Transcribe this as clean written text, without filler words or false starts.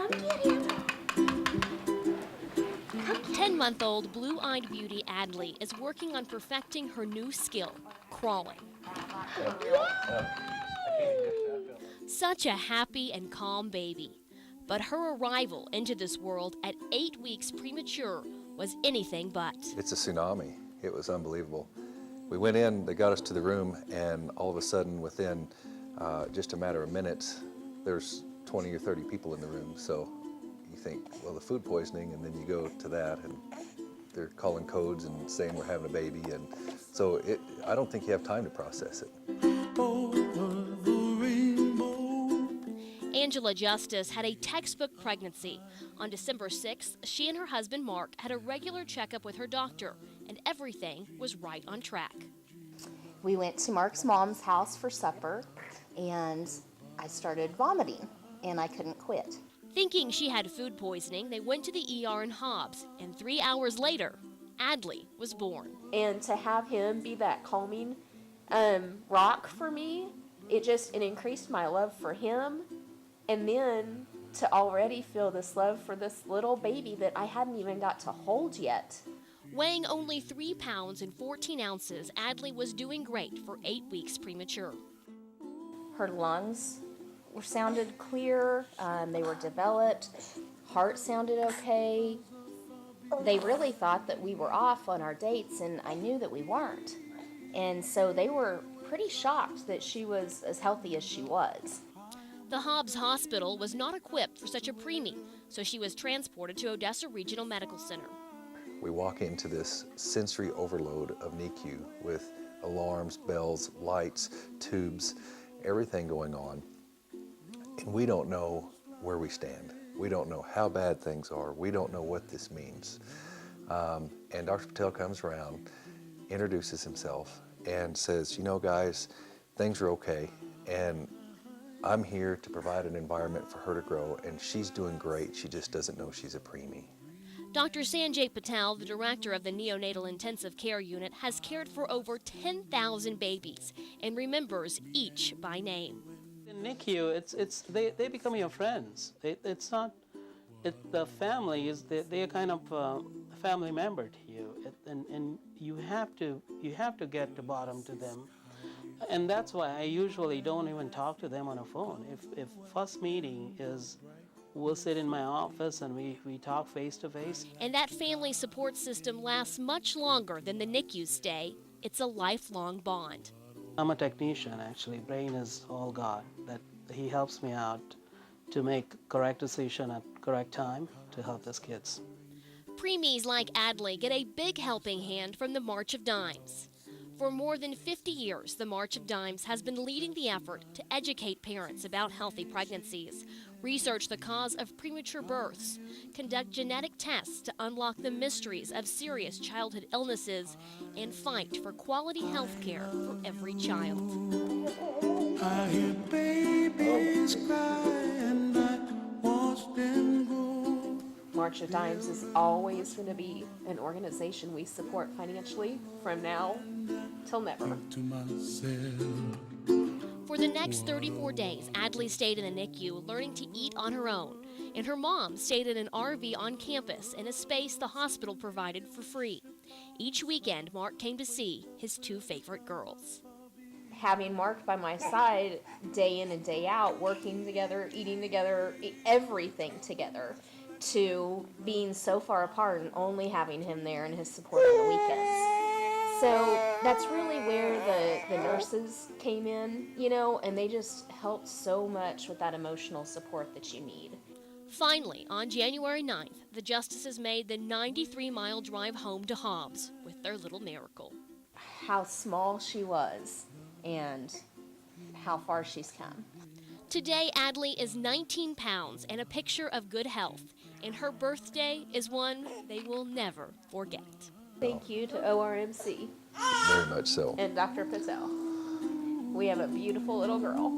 Come get him. 10-month-old blue-eyed beauty Adley is working on perfecting her new skill, crawling. Such a happy and calm baby. But her arrival into this world at 8 weeks premature was anything but. It's a tsunami. It was unbelievable. We went in, they got us to the room, and all of a sudden, within just a matter of minutes, there's 20 or 30 people in the room. So you think, well, the food poisoning, and then you go to that, and they're calling codes and saying we're having a baby, and so I don't think you have time to process it. Angela Justice had a textbook pregnancy. On December 6th, she and her husband Mark had a regular checkup with her doctor, and everything was right on track. We went to Mark's mom's house for supper, and I started vomiting, and I couldn't quit. Thinking she had food poisoning, they went to the ER in Hobbs, and 3 hours later, Adley was born. And to have him be that calming rock for me, it increased my love for him. And then to already feel this love for this little baby that I hadn't even got to hold yet. Weighing only 3 pounds and 14 ounces, Adley was doing great for 8 weeks premature. Her lungs sounded clear, they were developed, heart sounded okay. They really thought that we were off on our dates, and I knew that we weren't. And so they were pretty shocked that she was as healthy as she was. The Hobbs Hospital was not equipped for such a preemie, so she was transported to Odessa Regional Medical Center. We walk into this sensory overload of NICU with alarms, bells, lights, tubes, everything going on. And we don't know where we stand. We don't know how bad things are. We don't know what this means. And Dr. Patel comes around, introduces himself, and says, you know, guys, things are okay. And I'm here to provide an environment for her to grow, and she's doing great. She just doesn't know she's a preemie. Dr. Sanjay Patel, the director of the Neonatal Intensive Care Unit, has cared for over 10,000 babies and remembers each by name. In NICU, they become your friends. The family they're kind of a family member to you, and you have to get to bottom to them. And that's why I usually don't even talk to them on a phone. If first meeting is, we'll sit in my office and we talk face to face. And that family support system lasts much longer than the NICU stay. It's a lifelong bond. I'm a technician, actually. Brain is all God. That he helps me out to make correct decision at correct time to help these kids. Preemies like Adley get a big helping hand from the March of Dimes. For more than 50 years, the March of Dimes has been leading the effort to educate parents about healthy pregnancies, research the cause of premature births, conduct genetic tests to unlock the mysteries of serious childhood illnesses, and fight for quality health care for every child. I hear babies cry and I watch them grow. March of Dimes is always going to be an organization we support financially from now till never. For the next 34 days, Adley stayed in the NICU learning to eat on her own, and her mom stayed in an RV on campus in a space the hospital provided for free. Each weekend, Mark came to see his 2 favorite girls. Having Mark by my side day in and day out, working together, eating together, everything together, to being so far apart and only having him there and his support on the weekends. So that's really where the nurses came in, and they just helped so much with that emotional support that you need. Finally, on January 9th, the Justices made the 93-mile drive home to Hobbs with their little miracle. How small she was and how far she's come. Today, Adley is 19 pounds and a picture of good health, and her birthday is one they will never forget. Thank you to ORMC. Very much so. And Dr. Patel. We have a beautiful little girl.